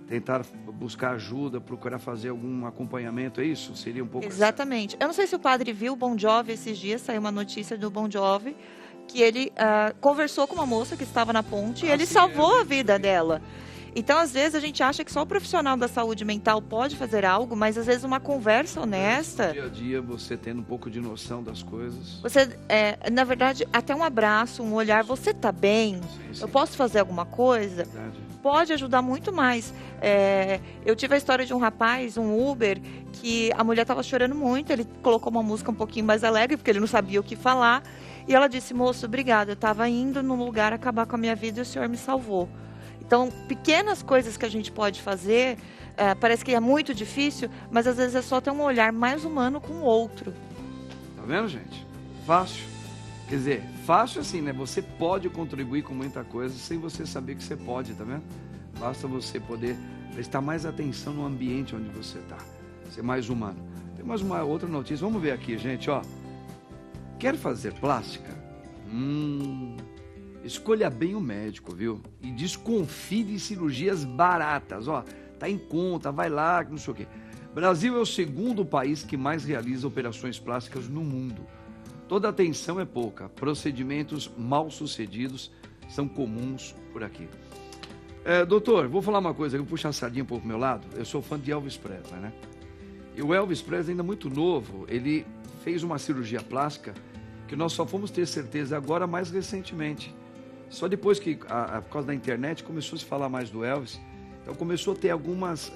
tentar buscar ajuda, procurar fazer algum acompanhamento, é isso? Seria um pouco... Exatamente. Eu não sei se o padre viu o Bon Jovi esses dias, saiu uma notícia do Bon Jovi, que ele conversou com uma moça que estava na ponte e ele salvou a vida dela. Então, às vezes, a gente acha que só o profissional da saúde mental pode fazer algo, mas às vezes uma conversa honesta... No dia a dia, você tendo um pouco de noção das coisas... Você, na verdade, até um abraço, um olhar, você está bem? Sim. Eu posso fazer alguma coisa? Verdade. Pode ajudar muito mais. Eu tive a história de um rapaz, um Uber, que a mulher estava chorando muito, ele colocou uma música um pouquinho mais alegre, porque ele não sabia o que falar, e ela disse: moço, obrigada, eu estava indo num lugar acabar com a minha vida e o senhor me salvou. Então, pequenas coisas que a gente pode fazer, parece que é muito difícil, mas às vezes é só ter um olhar mais humano com o outro. Tá vendo, gente? Fácil. Quer dizer, fácil assim, né? Você pode contribuir com muita coisa sem você saber que você pode, tá vendo? Basta você poder prestar mais atenção no ambiente onde você está, ser mais humano. Tem mais uma outra notícia, vamos ver aqui, gente, ó. Quer fazer plástica? escolha bem o médico, viu? E desconfie de cirurgias baratas, ó, tá em conta, vai lá, não sei o quê. Brasil é o segundo país que mais realiza operações plásticas no mundo. Toda atenção é pouca, procedimentos mal sucedidos são comuns por aqui. Doutor, vou falar uma coisa, eu vou puxar a sardinha um pouco pro meu lado, eu sou fã de Elvis Presley, né? E o Elvis Presley, ainda muito novo, ele fez uma cirurgia plástica que nós só fomos ter certeza agora mais recentemente. Só depois que, por causa da internet, começou a se falar mais do Elvis, então começou a ter algumas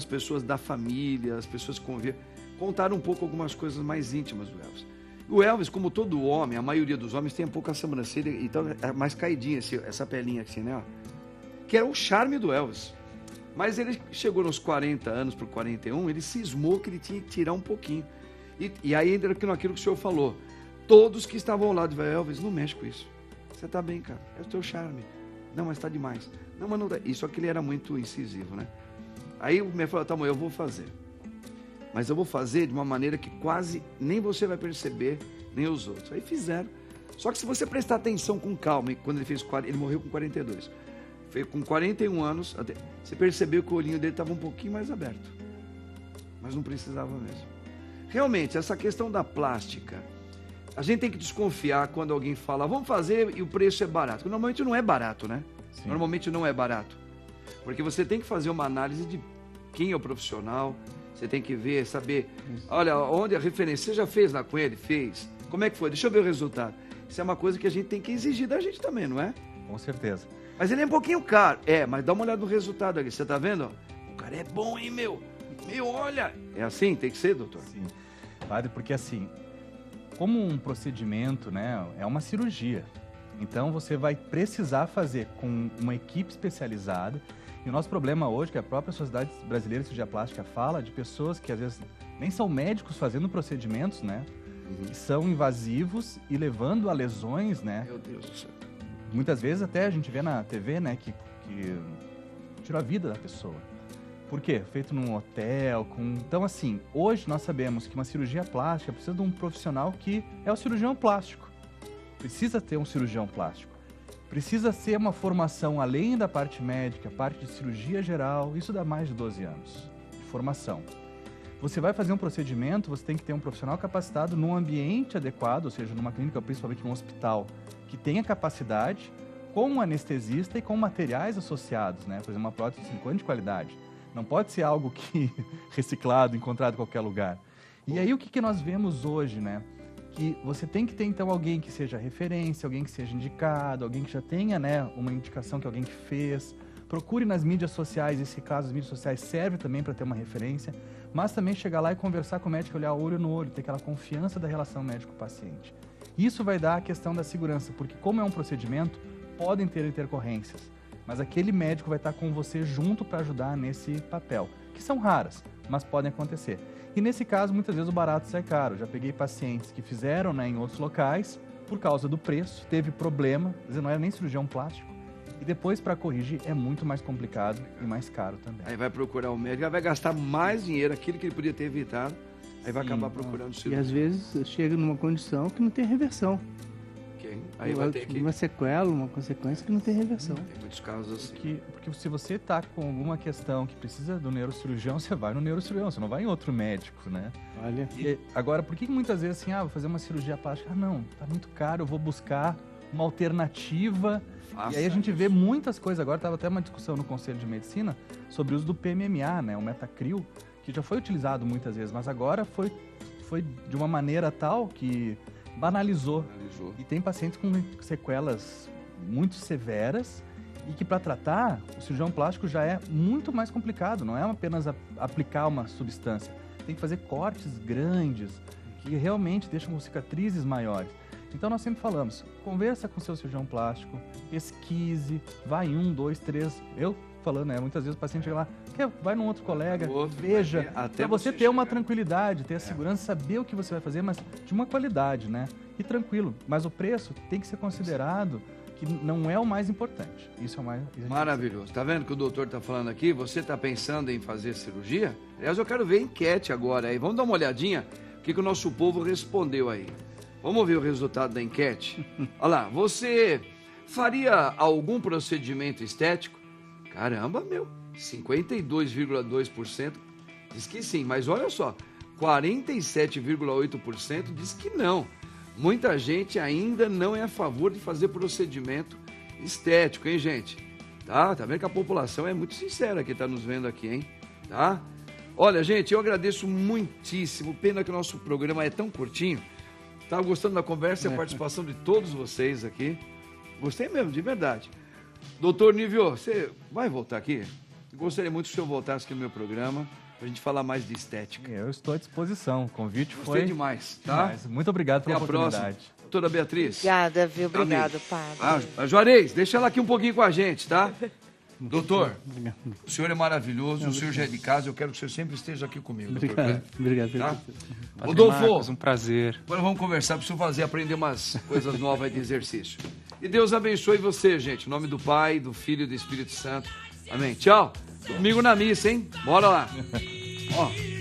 pessoas da família, as pessoas que conviviam, contaram um pouco algumas coisas mais íntimas do Elvis. O Elvis, como todo homem, a maioria dos homens tem um pouco a sobrancelha, então é mais caidinha, essa pelinha assim, né? Que era o charme do Elvis. Mas ele chegou nos 40 anos para 41, ele cismou que ele tinha que tirar um pouquinho. E aí entra naquilo que o senhor falou. Todos que estavam ao lado de Elvis, não mexe com isso. Você tá bem, cara, é o teu charme. Não, mas tá demais. Não, mas não dá. Isso aqui ele era muito incisivo, né? Aí o médico falou, tá bom, eu vou fazer. Mas eu vou fazer de uma maneira que quase nem você vai perceber, nem os outros. Aí fizeram. Só que se você prestar atenção com calma, quando ele morreu com 42. Foi com 41 anos, você percebeu que o olhinho dele estava um pouquinho mais aberto. Mas não precisava mesmo. Realmente, essa questão da plástica, a gente tem que desconfiar quando alguém fala, vamos fazer e o preço é barato. Porque normalmente não é barato, né? Sim. Normalmente não é barato. Porque você tem que fazer uma análise de quem é o profissional, você tem que ver, saber, olha, onde a referência, você já fez lá com ele? Fez. Como é que foi? Deixa eu ver o resultado. Isso é uma coisa que a gente tem que exigir da gente também, não é? Com certeza. Mas ele é um pouquinho caro. Mas dá uma olhada no resultado aqui. Você tá vendo? O cara é bom, hein, meu? Meu, olha. É assim? Tem que ser, doutor? Sim. Padre, porque assim, como um procedimento, né, é uma cirurgia. Então você vai precisar fazer com uma equipe especializada. E o nosso problema hoje, que a própria Sociedade Brasileira de Cirurgia Plástica fala, de pessoas que às vezes nem são médicos fazendo procedimentos, né? Que são invasivos e levando a lesões, né? Meu Deus do céu. Muitas vezes até a gente vê na TV, né, que tirou a vida da pessoa. Por quê? Feito num hotel, Então, assim, hoje nós sabemos que uma cirurgia plástica precisa de um profissional que é o cirurgião plástico. Precisa ter um cirurgião plástico. Precisa ser uma formação além da parte médica, parte de cirurgia geral, isso dá mais de 12 anos de formação. Você vai fazer um procedimento, você tem que ter um profissional capacitado num ambiente adequado, ou seja, numa clínica, principalmente num hospital, que tenha capacidade, com um anestesista e com materiais associados, né? Por exemplo, uma prótese de silicone de qualidade. Não pode ser algo que reciclado, encontrado em qualquer lugar. E aí o que nós vemos hoje, né? Que você tem que ter, então, alguém que seja referência, alguém que seja indicado, alguém que já tenha, né, uma indicação que alguém que fez. Procure nas mídias sociais, esse caso, as mídias sociais servem também para ter uma referência, mas também chegar lá e conversar com o médico, olhar olho no olho, ter aquela confiança da relação médico-paciente. Isso vai dar a questão da segurança, porque como é um procedimento, podem ter intercorrências, mas aquele médico vai estar com você junto para ajudar nesse papel, que são raras, mas podem acontecer. E nesse caso, muitas vezes o barato sai caro. Já peguei pacientes que fizeram, né, em outros locais, por causa do preço, teve problema, quer dizer, não era nem cirurgião plástico, e depois para corrigir é muito mais complicado e mais caro também. Aí vai procurar o médico, aí vai gastar mais dinheiro, aquilo que ele podia ter evitado, aí vai acabar procurando o cirurgião. E às vezes chega numa condição que não tem reversão. Aí vai ter que... Uma sequela, uma consequência que não tem reversão. Tem muitos casos assim. Porque se você está com alguma questão que precisa do neurocirurgião, você vai no neurocirurgião, você não vai em outro médico, né? Olha. E agora, por que muitas vezes assim, vou fazer uma cirurgia plástica? Não, tá muito caro, eu vou buscar uma alternativa. E aí a gente vê muitas coisas. Agora estava até uma discussão no Conselho de Medicina sobre o uso do PMMA, né? O Metacril, que já foi utilizado muitas vezes, mas agora foi de uma maneira tal que banalizou. E tem pacientes com sequelas muito severas e que para tratar, o cirurgião plástico já é muito mais complicado, não é apenas aplicar uma substância. Tem que fazer cortes grandes, que realmente deixam com cicatrizes maiores. Então nós sempre falamos, conversa com o seu cirurgião plástico, pesquise, vai em 1, 2, 3, eu falando, né? Muitas vezes o paciente chega lá, vai num outro colega, veja, para você ter uma tranquilidade, ter a segurança, saber o que você vai fazer, mas de uma qualidade, né? E tranquilo. Mas o preço tem que ser considerado que não é o mais importante. Isso é o mais... Maravilhoso. Tá vendo que o doutor está falando aqui? Você está pensando em fazer cirurgia? Aliás, eu quero ver a enquete agora aí. Vamos dar uma olhadinha o que o nosso povo respondeu aí. Vamos ver o resultado da enquete? Olha lá, você faria algum procedimento estético? Caramba, meu, 52,2% diz que sim, mas olha só, 47,8% diz que não. Muita gente ainda não é a favor de fazer procedimento estético, hein, gente? Tá vendo que a população é muito sincera que tá nos vendo aqui, hein? Tá? Olha, gente, eu agradeço muitíssimo. Pena que o nosso programa é tão curtinho. Tava gostando da conversa e a participação de todos vocês aqui. Gostei mesmo, de verdade. Doutor Nível, você vai voltar aqui? Gostaria muito que o senhor voltasse aqui no meu programa pra gente falar mais de estética. Eu estou à disposição. O convite Gostei foi demais, tá? demais. Muito obrigado pela Até a próxima. oportunidade. Doutora Beatriz. Obrigada, viu? Obrigado, padre. A Juarez, deixa ela aqui um pouquinho com a gente, tá? Doutor, o senhor é maravilhoso, o senhor já é de casa, eu quero que o senhor sempre esteja aqui comigo, doutor. Obrigado. Tá? Padre Rodolfo, Marcos, um prazer. agora vamos conversar, preciso aprender umas coisas novas de exercício. E Deus abençoe você, gente, em nome do Pai, do Filho e do Espírito Santo. Amém. Tchau. Domingo na missa, hein? Bora lá. Ó.